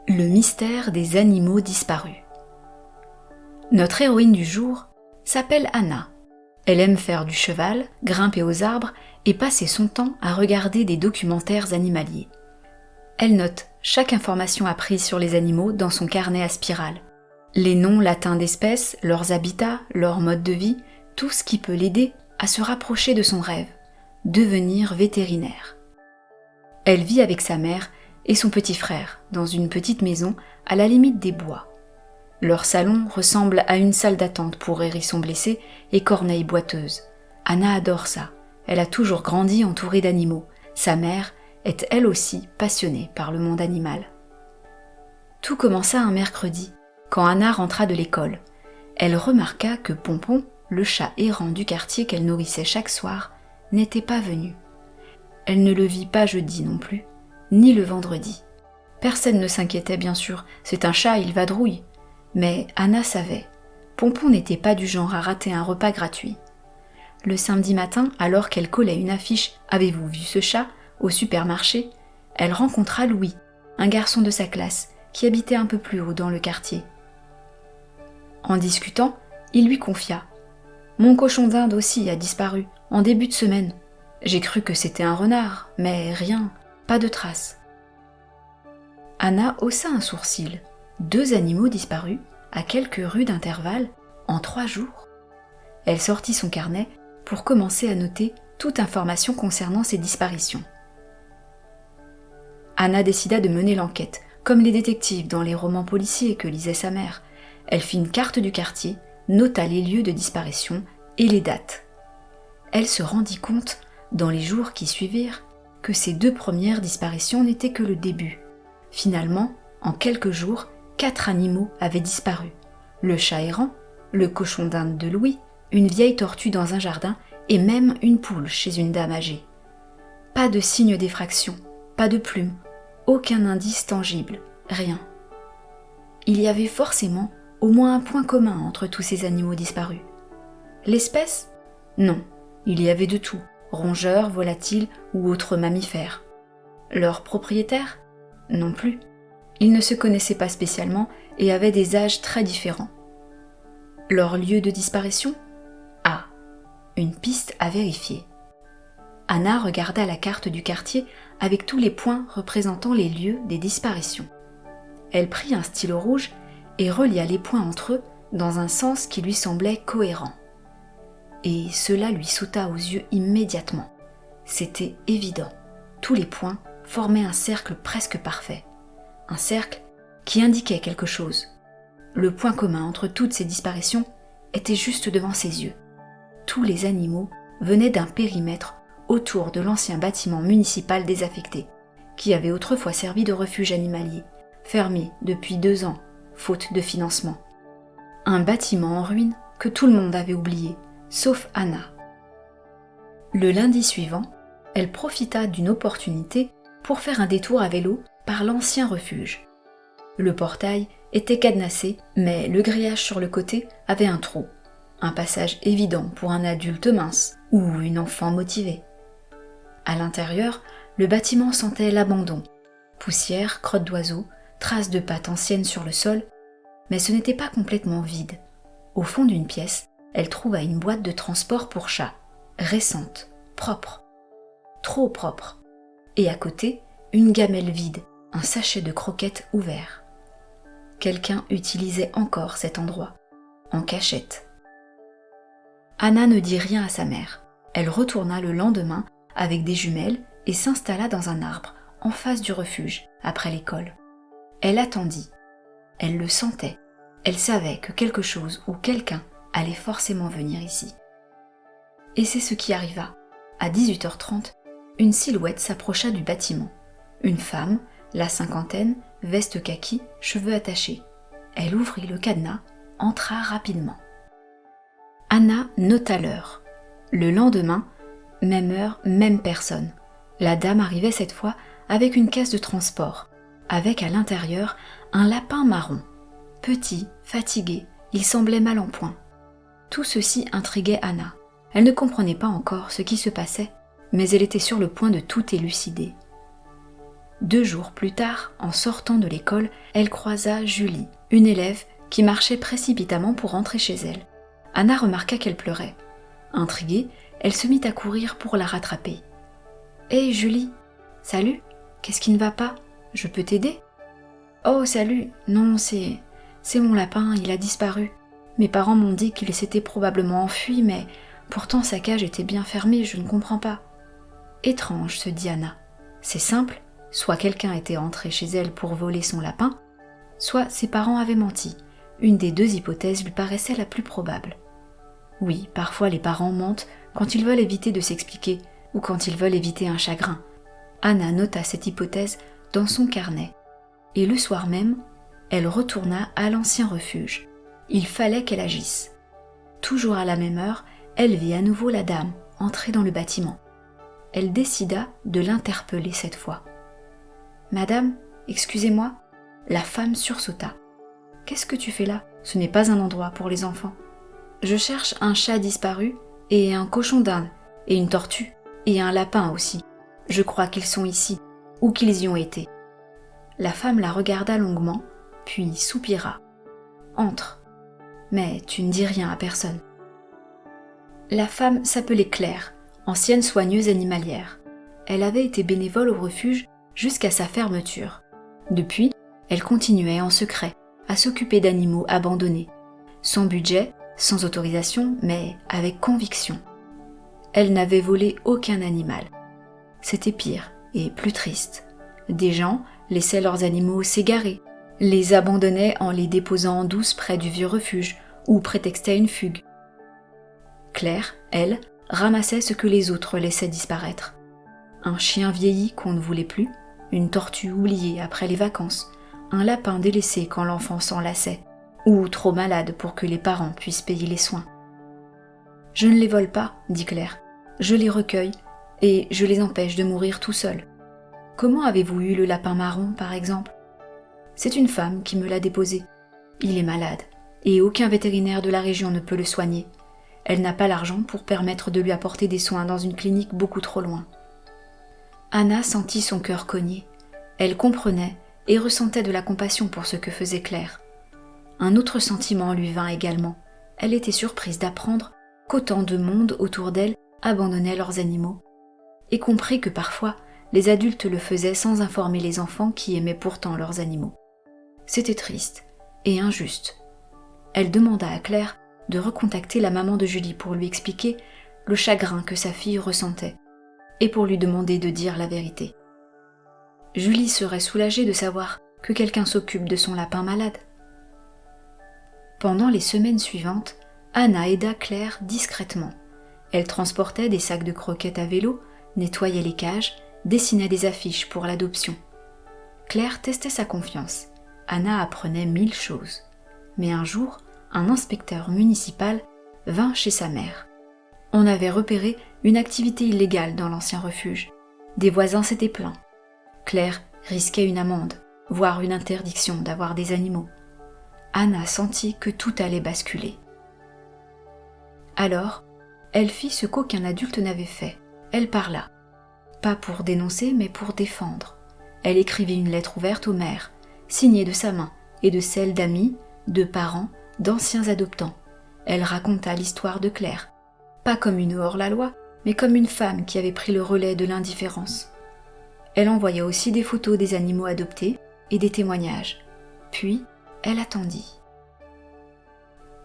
Le mystère des animaux disparus. Notre héroïne du jour s'appelle Anna. Elle aime faire du cheval, grimper aux arbres et passer son temps à regarder des documentaires animaliers. Elle note chaque information apprise sur les animaux dans son carnet à spirale. Les noms latins d'espèces, leurs habitats, leur mode de vie, tout ce qui peut l'aider à se rapprocher de son rêve, devenir vétérinaire. Elle vit avec sa mère et son petit frère dans une petite maison à la limite des bois. Leur salon ressemble à une salle d'attente pour hérissons blessés et corneilles boiteuses. Anna adore ça. Elle a toujours grandi entourée d'animaux. Sa mère est elle aussi passionnée par le monde animal. Tout commença un mercredi, quand Anna rentra de l'école. Elle remarqua que Pompon, le chat errant du quartier qu'elle nourrissait chaque soir, n'était pas venu. Elle ne le vit pas jeudi non plus, ni le vendredi. Personne ne s'inquiétait bien sûr, c'est un chat, il vadrouille. Mais Anna savait, Pompon n'était pas du genre à rater un repas gratuit. Le samedi matin, alors qu'elle collait une affiche « Avez-vous vu ce chat ?» au supermarché, elle rencontra Louis, un garçon de sa classe, qui habitait un peu plus haut dans le quartier. En discutant, il lui confia « Mon cochon d'Inde aussi a disparu, en début de semaine. J'ai cru que c'était un renard, mais rien, pas de traces. » Anna haussa un sourcil. 2 animaux disparus, à quelques rues d'intervalle, en 3 jours. Elle sortit son carnet pour commencer à noter toute information concernant ces disparitions. Anna décida de mener l'enquête, comme les détectives dans les romans policiers que lisait sa mère. Elle fit une carte du quartier, nota les lieux de disparition et les dates. Elle se rendit compte, dans les jours qui suivirent, que ces 2 premières disparitions n'étaient que le début. Finalement, en quelques jours, 4 animaux avaient disparu. Le chat errant, le cochon d'Inde de Louis, une vieille tortue dans un jardin et même une poule chez une dame âgée. Pas de signe d'effraction, pas de plumes, aucun indice tangible, rien. Il y avait forcément au moins un point commun entre tous ces animaux disparus. L'espèce ? Non, il y avait de tout, rongeurs, volatiles ou autres mammifères. Leur propriétaire ? Non plus. Ils ne se connaissaient pas spécialement et avaient des âges très différents. Leur lieu de disparition ? Ah, une piste à vérifier. Anna regarda la carte du quartier avec tous les points représentant les lieux des disparitions. Elle prit un stylo rouge et relia les points entre eux dans un sens qui lui semblait cohérent. Et cela lui sauta aux yeux immédiatement. C'était évident. Tous les points formaient un cercle presque parfait. Un cercle qui indiquait quelque chose. Le point commun entre toutes ces disparitions était juste devant ses yeux. Tous les animaux venaient d'un périmètre autour de l'ancien bâtiment municipal désaffecté, qui avait autrefois servi de refuge animalier, fermé depuis 2 ans, faute de financement. Un bâtiment en ruine que tout le monde avait oublié, sauf Anna. Le lundi suivant, elle profita d'une opportunité pour faire un détour à vélo par l'ancien refuge. Le portail était cadenassé, mais le grillage sur le côté avait un trou, un passage évident pour un adulte mince ou une enfant motivée. À l'intérieur, le bâtiment sentait l'abandon. Poussière, crottes d'oiseaux, traces de pattes anciennes sur le sol, mais ce n'était pas complètement vide. Au fond d'une pièce, elle trouva une boîte de transport pour chat, récente, propre, trop propre, et à côté, une gamelle vide, un sachet de croquettes ouvert. Quelqu'un utilisait encore cet endroit, en cachette. Anna ne dit rien à sa mère. Elle retourna le lendemain avec des jumelles et s'installa dans un arbre, en face du refuge, après l'école. Elle attendit. Elle le sentait. Elle savait que quelque chose ou quelqu'un allait forcément venir ici. Et c'est ce qui arriva. À 18h30, une silhouette s'approcha du bâtiment. Une femme, la cinquantaine, veste kaki, cheveux attachés. Elle ouvrit le cadenas, entra rapidement. Anna nota l'heure. Le lendemain, même heure, même personne. La dame arrivait cette fois avec une caisse de transport, avec à l'intérieur un lapin marron. Petit, fatigué, il semblait mal en point. Tout ceci intriguait Anna. Elle ne comprenait pas encore ce qui se passait, mais elle était sur le point de tout élucider. 2 jours plus tard, en sortant de l'école, elle croisa Julie, une élève qui marchait précipitamment pour rentrer chez elle. Anna remarqua qu'elle pleurait. Intriguée, elle se mit à courir pour la rattraper. « Hé Julie, salut, qu'est-ce qui ne va pas? Je peux t'aider ?»« Oh salut, non c'est mon lapin, il a disparu. Mes parents m'ont dit qu'il s'était probablement enfui, mais pourtant sa cage était bien fermée, je ne comprends pas. » Étrange, se dit Anna. C'est simple, soit quelqu'un était entré chez elle pour voler son lapin, soit ses parents avaient menti. Une des 2 hypothèses lui paraissait la plus probable. Oui, parfois les parents mentent quand ils veulent éviter de s'expliquer ou quand ils veulent éviter un chagrin. Anna nota cette hypothèse dans son carnet. Et le soir même, elle retourna à l'ancien refuge. Il fallait qu'elle agisse. Toujours à la même heure, elle vit à nouveau la dame entrer dans le bâtiment. Elle décida de l'interpeller cette fois. « Madame, excusez-moi » La femme sursauta. « Qu'est-ce que tu fais là? Ce n'est pas un endroit pour les enfants. »« Je cherche un chat disparu et un cochon d'Inde et une tortue et un lapin aussi. Je crois qu'ils sont ici, ou qu'ils y ont été. » La femme la regarda longuement, puis soupira. « Entre. Mais tu ne dis rien à personne. » La femme s'appelait Claire, ancienne soigneuse animalière. Elle avait été bénévole au refuge jusqu'à sa fermeture. Depuis, elle continuait en secret à s'occuper d'animaux abandonnés, sans budget, sans autorisation, mais avec conviction. Elle n'avait volé aucun animal. C'était pire et plus triste. Des gens laissaient leurs animaux s'égarer, les abandonnaient en les déposant en douce près du vieux refuge ou prétextaient une fugue. Claire, elle, ramassait ce que les autres laissaient disparaître. Un chien vieilli qu'on ne voulait plus, une tortue oubliée après les vacances, un lapin délaissé quand l'enfant s'en lassait, ou trop malade pour que les parents puissent payer les soins. « Je ne les vole pas, dit Claire, je les recueille et je les empêche de mourir tout seuls. Comment avez-vous eu le lapin marron, par exemple? C'est une femme qui me l'a déposé. Il est malade, et aucun vétérinaire de la région ne peut le soigner. Elle n'a pas l'argent pour permettre de lui apporter des soins dans une clinique beaucoup trop loin. » Anna sentit son cœur cogner. Elle comprenait et ressentait de la compassion pour ce que faisait Claire. Un autre sentiment lui vint également. Elle était surprise d'apprendre qu'autant de monde autour d'elle abandonnait leurs animaux, et comprit que parfois les adultes le faisaient sans informer les enfants qui aimaient pourtant leurs animaux. C'était triste et injuste. Elle demanda à Claire de recontacter la maman de Julie pour lui expliquer le chagrin que sa fille ressentait et pour lui demander de dire la vérité. Julie serait soulagée de savoir que quelqu'un s'occupe de son lapin malade. Pendant les semaines suivantes, Anna aida Claire discrètement. Elle transportait des sacs de croquettes à vélo, nettoyait les cages, dessinait des affiches pour l'adoption. Claire testait sa confiance. Anna apprenait 1000 choses. Mais un jour, un inspecteur municipal vint chez sa mère. On avait repéré une activité illégale dans l'ancien refuge. Des voisins s'étaient plaints. Claire risquait une amende, voire une interdiction d'avoir des animaux. Anna sentit que tout allait basculer. Alors, elle fit ce qu'aucun adulte n'avait fait. Elle parla. Pas pour dénoncer, mais pour défendre. Elle écrivit une lettre ouverte au maire, signée de sa main et de celle d'amis, de parents, d'anciens adoptants. Elle raconta l'histoire de Claire, pas comme une hors-la-loi, mais comme une femme qui avait pris le relais de l'indifférence. Elle envoya aussi des photos des animaux adoptés et des témoignages. Puis, elle attendit.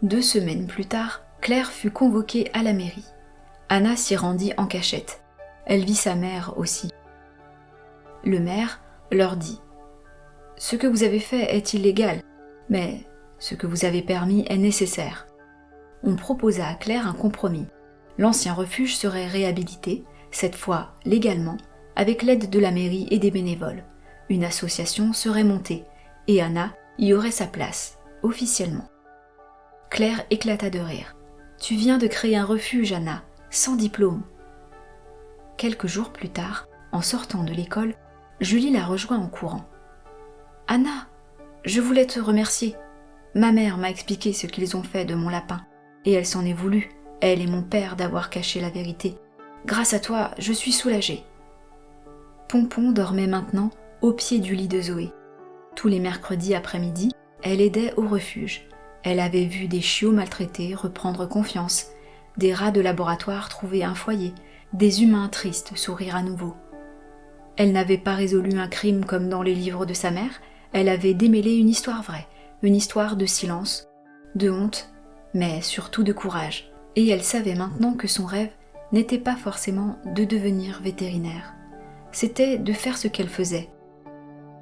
2 semaines plus tard, Claire fut convoquée à la mairie. Anna s'y rendit en cachette. Elle vit sa mère aussi. Le maire leur dit « Ce que vous avez fait est illégal, mais ce que vous avez permis est nécessaire. » On proposa à Claire un compromis. L'ancien refuge serait réhabilité, cette fois légalement, avec l'aide de la mairie et des bénévoles. Une association serait montée, et Anna y aurait sa place, officiellement. Claire éclata de rire. « Tu viens de créer un refuge, Anna, sans diplôme. » Quelques jours plus tard, en sortant de l'école, Julie la rejoint en courant. « Anna, je voulais te remercier. Ma mère m'a expliqué ce qu'ils ont fait de mon lapin, et elle s'en est voulue, elle et mon père, d'avoir caché la vérité. Grâce à toi, je suis soulagée. » Pompon dormait maintenant au pied du lit de Zoé. Tous les mercredis après-midi, elle aidait au refuge. Elle avait vu des chiots maltraités reprendre confiance, des rats de laboratoire trouver un foyer, des humains tristes sourire à nouveau. Elle n'avait pas résolu un crime comme dans les livres de sa mère, elle avait démêlé une histoire vraie, une histoire de silence, de honte, mais surtout de courage. Et elle savait maintenant que son rêve n'était pas forcément de devenir vétérinaire. C'était de faire ce qu'elle faisait,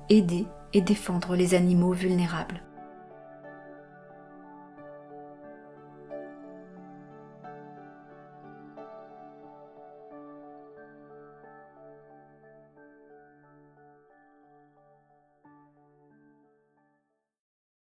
aider et défendre les animaux vulnérables.